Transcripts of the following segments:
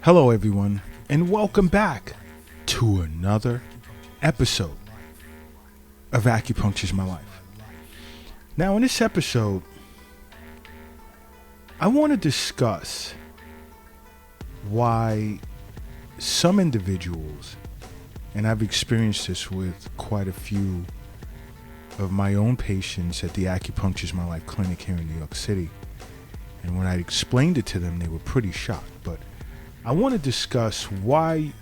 Hello, everyone, and welcome back to another episode of Acupuncture's My Life. Now, in this episode, I want to discuss why some individuals, and I've experienced this with quite a few of my own patients at the Acupuncture's My Life clinic here in New York City, and when I explained it to them, they were pretty shocked, but I want to discuss why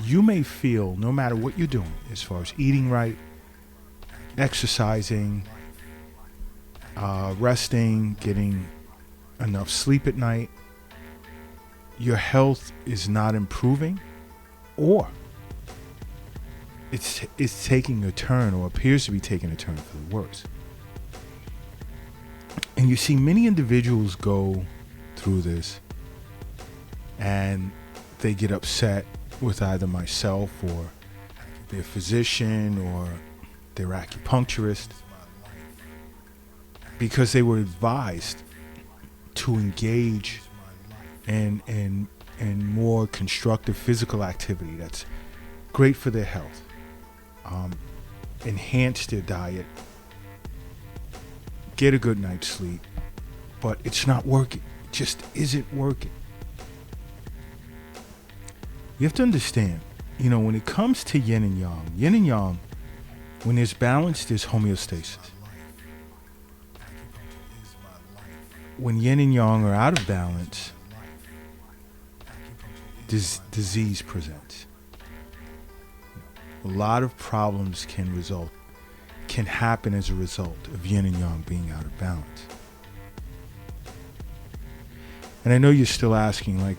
you may feel, no matter what you're doing, as far as eating right, exercising, resting, getting enough sleep at night, your health is not improving, or it's taking a turn, or appears to be taking a turn for the worse. And you see many individuals go through this and they get upset with either myself or their physician or their acupuncturist because they were advised to engage in more constructive physical activity that's great for their health, enhance their diet, get a good night's sleep, but it's not working. It just isn't working. You have to understand, when it comes to yin and yang, when there's balance, there's homeostasis. When yin and yang are out of balance, disease presents. A lot of problems can happen as a result of yin and yang being out of balance. And I know you're still asking,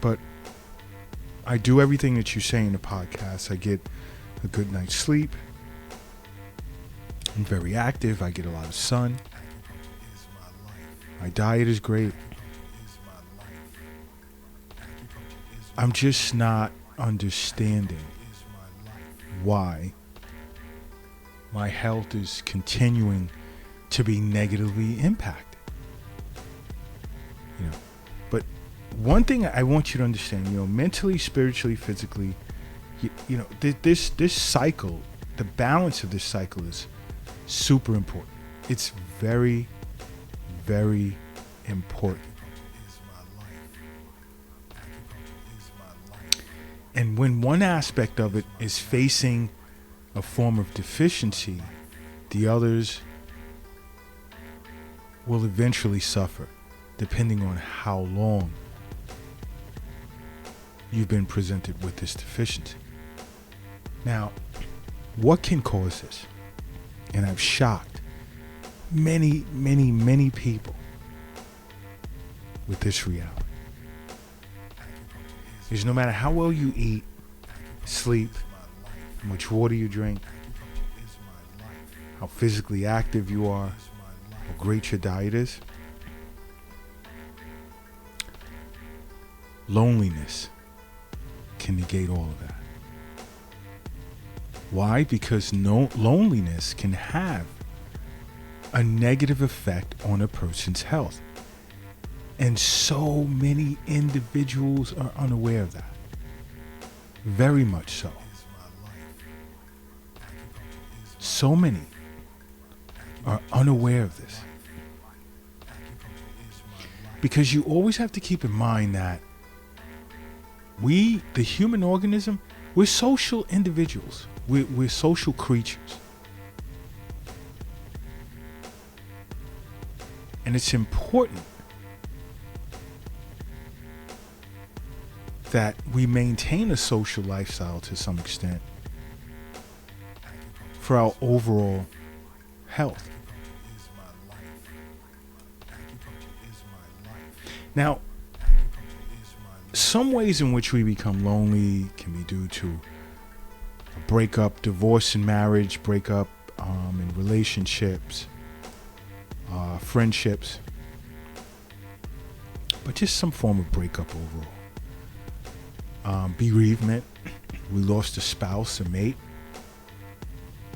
but I do everything that you say in the podcast. I get a good night's sleep. I'm very active. I get a lot of sun. My diet is great. I'm just not understanding why my health is continuing to be negatively impacted. But one thing I want you to understand, mentally, spiritually, physically, this cycle, the balance of this cycle is super important. It's very, very important. And when one aspect of it is facing a form of deficiency, the others will eventually suffer, depending on how long you've been presented with this deficiency. Now, what can cause this? And I've shocked many, many, many people with this reality. Is no matter how well you eat, sleep, how much water you drink, how physically active you are, how great your diet is, loneliness can negate all of that. Why? Because loneliness can have a negative effect on a person's health. And so many individuals are unaware of that. Very much so. So many are unaware of this. Because you always have to keep in mind that we, the human organism, we're social individuals. We're social creatures. And it's important that we maintain a social lifestyle to some extent for our overall health. Now, some ways in which we become lonely can be due to a breakup, divorce in marriage, breakup in relationships, friendships, but just some form of breakup overall. Bereavement, we lost a spouse, a mate,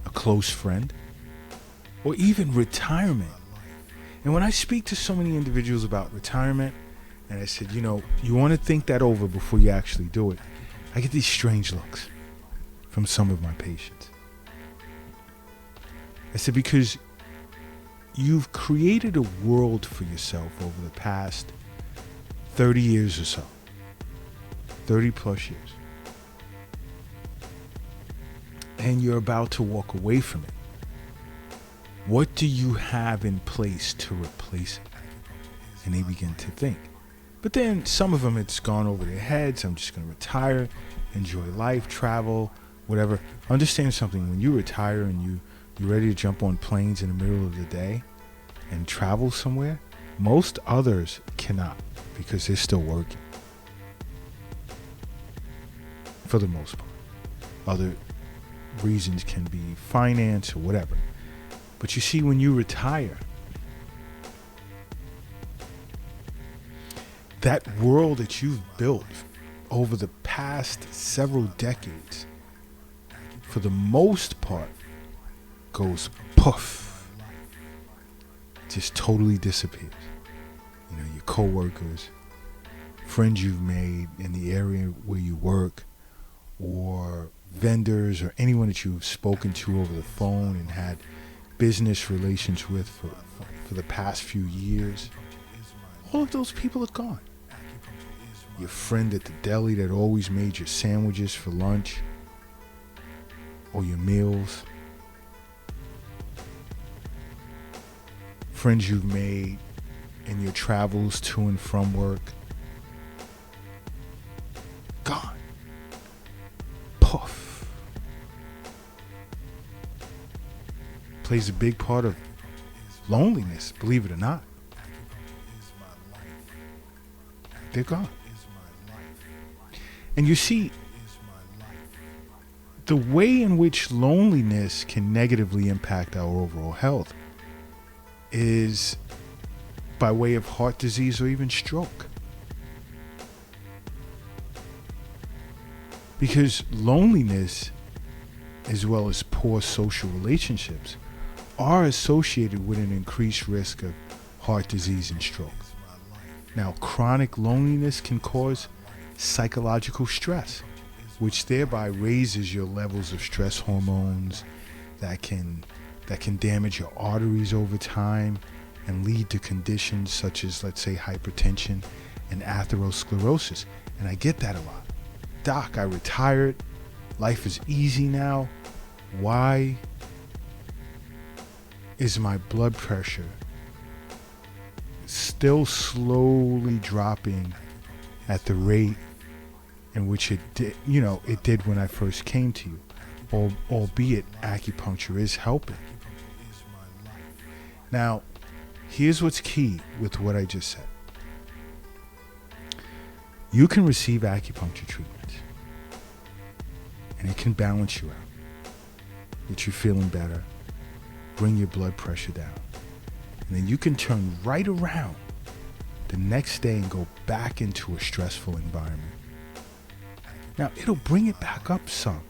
a close friend, or even retirement. And when I speak to so many individuals about retirement, And I said, you want to think that over before you actually do it. I get these strange looks from some of my patients. I said, because you've created a world for yourself over the past 30 years or so, 30 plus years. And you're about to walk away from it. What do you have in place to replace it? And they begin to think. But then some of them, it's gone over their heads. I'm just going to retire, enjoy life, travel, whatever. Understand something. When you retire and you're ready to jump on planes in the middle of the day and travel somewhere, most others cannot because they're still working. For the most part. Other reasons can be finance or whatever. But you see, when you retire, that world that you've built over the past several decades, for the most part, goes poof. Just totally disappears. Your coworkers, friends you've made in the area where you work, or vendors, or anyone that you've spoken to over the phone and had business relations with for the past few years. All of those people are gone. Your friend at the deli that always made your sandwiches for lunch or your meals. Friends you've made in your travels to and from work. Gone. Poof. Plays a big part of loneliness, believe it or not. They're gone. And you see, the way in which loneliness can negatively impact our overall health is by way of heart disease or even stroke. Because loneliness, as well as poor social relationships, are associated with an increased risk of heart disease and stroke. Now, chronic loneliness can cause psychological stress, which thereby raises your levels of stress hormones that can damage your arteries over time and lead to conditions such as, let's say, hypertension and atherosclerosis. And I get that a lot. Doc, I retired. Life is easy now. Why is my blood pressure still slowly dropping at the rate in which it did when I first came to you, albeit acupuncture is helping? Now, here's what's key with what I just said. You can receive acupuncture treatments, and it can balance you out, get you feeling better, bring your blood pressure down. And then you can turn right around the next day and go back into a stressful environment. Now, it'll bring it back up some,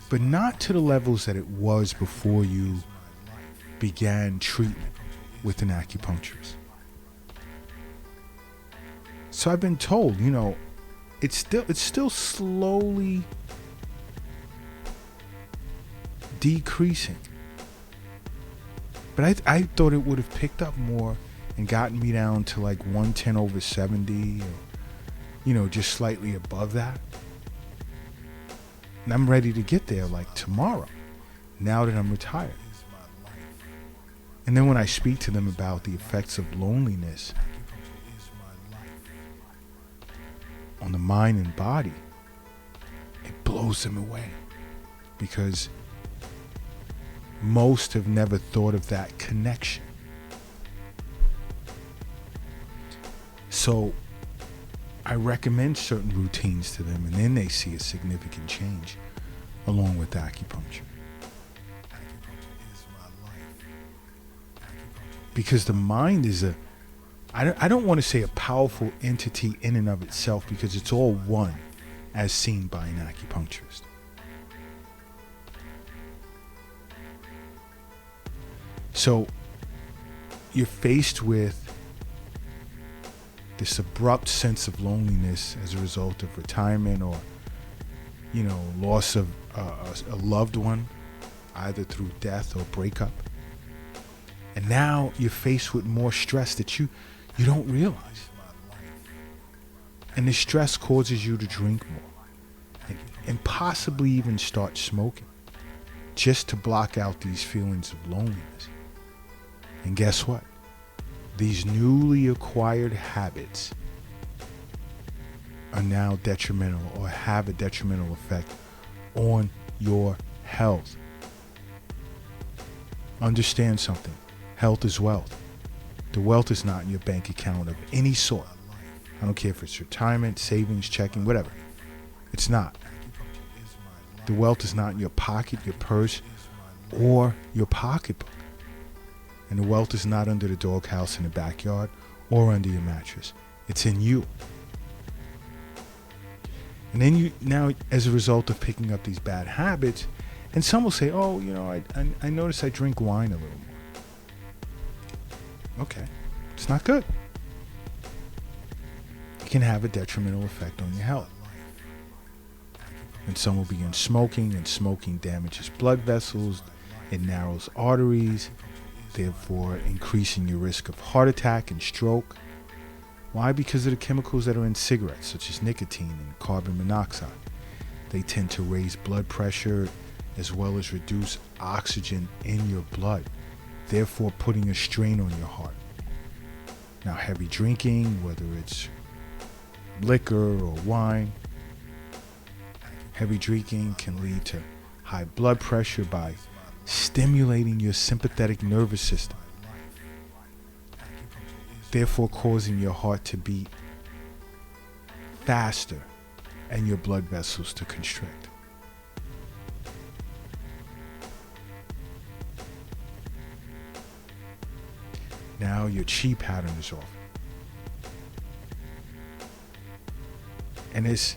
but not to the levels that it was before you began treatment with an acupuncturist. So I've been told, it's still slowly decreasing. But I thought it would have picked up more and gotten me down to like 110/70, or, just slightly above that. And I'm ready to get there like tomorrow, now that I'm retired. And then when I speak to them about the effects of loneliness on the mind and body, it blows them away, because most have never thought of that connection. So I recommend certain routines to them, and then they see a significant change along with acupuncture. Because the mind is I don't want to say a powerful entity in and of itself, because it's all one as seen by an acupuncturist. So you're faced with this abrupt sense of loneliness as a result of retirement or, loss of a loved one, either through death or breakup. And now you're faced with more stress that you don't realize. And the stress causes you to drink more and possibly even start smoking just to block out these feelings of loneliness. And guess what? These newly acquired habits are now detrimental or have a detrimental effect on your health. Understand something. Health is wealth. The wealth is not in your bank account of any sort. I don't care if it's retirement, savings, checking, whatever. It's not. The wealth is not in your pocket, your purse, or your pocketbook. And the wealth is not under the doghouse in the backyard or under your mattress. It's in you. And then now, as a result of picking up these bad habits, and some will say, oh, I notice I drink wine a little more. Okay, it's not good. It can have a detrimental effect on your health. And some will begin smoking, and smoking damages blood vessels, it narrows arteries, therefore increasing your risk of heart attack and stroke. Why? Because of the chemicals that are in cigarettes, such as nicotine and carbon monoxide. They tend to raise blood pressure as well as reduce oxygen in your blood, therefore putting a strain on your heart. Now, heavy drinking, whether it's liquor or wine, heavy drinking can lead to high blood pressure by stimulating your sympathetic nervous system, therefore causing your heart to beat faster and your blood vessels to constrict. Now your chi pattern is off. And this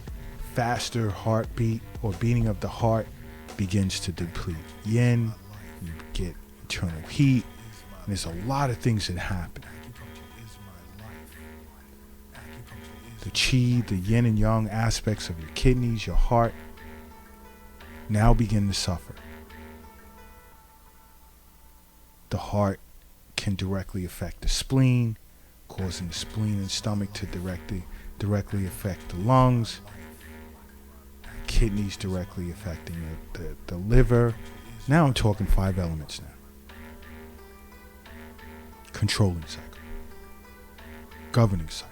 faster heartbeat or beating of the heart begins to deplete yin, you get internal heat, and there's a lot of things that happen. The chi, the yin and yang aspects of your kidneys, your heart, now begin to suffer. The heart can directly affect the spleen, causing the spleen and stomach to directly affect the lungs, kidneys directly affecting the liver. Now I'm talking 5 elements now. Controlling cycle, governing cycle.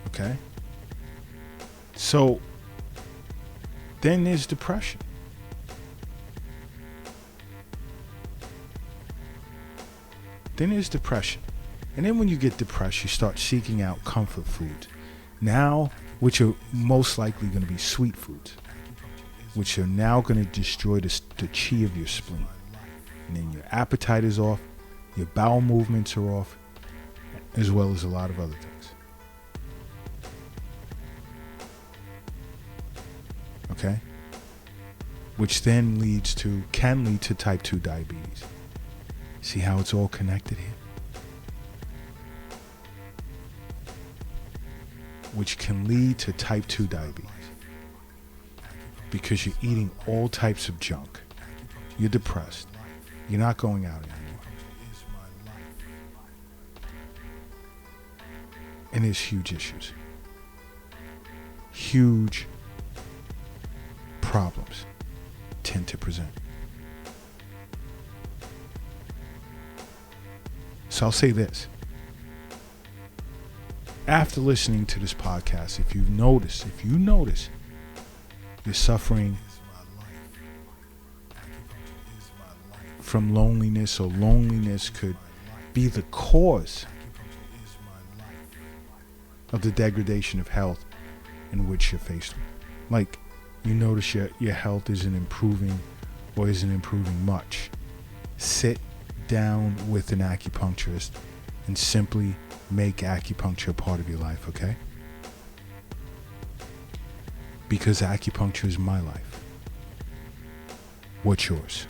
Okay? So then there's depression. And then when you get depressed, you start seeking out comfort foods. Now, which are most likely going to be sweet foods, which are now going to destroy the chi of your spleen. And then your appetite is off, your bowel movements are off, as well as a lot of other things. Okay? Which then can lead to type 2 diabetes. See how it's all connected here? Which can lead to type 2 diabetes. Because you're eating all types of junk. You're depressed. You're not going out anymore. And there's huge issues. Huge problems tend to present. So I'll say this. After listening to this podcast, if you notice you're suffering from loneliness, or loneliness could be the cause of the degradation of health in which you're faced with. Like, you notice your health isn't improving or isn't improving much. Sit down with an acupuncturist and simply make acupuncture a part of your life, okay? Because acupuncture is my life. What's yours?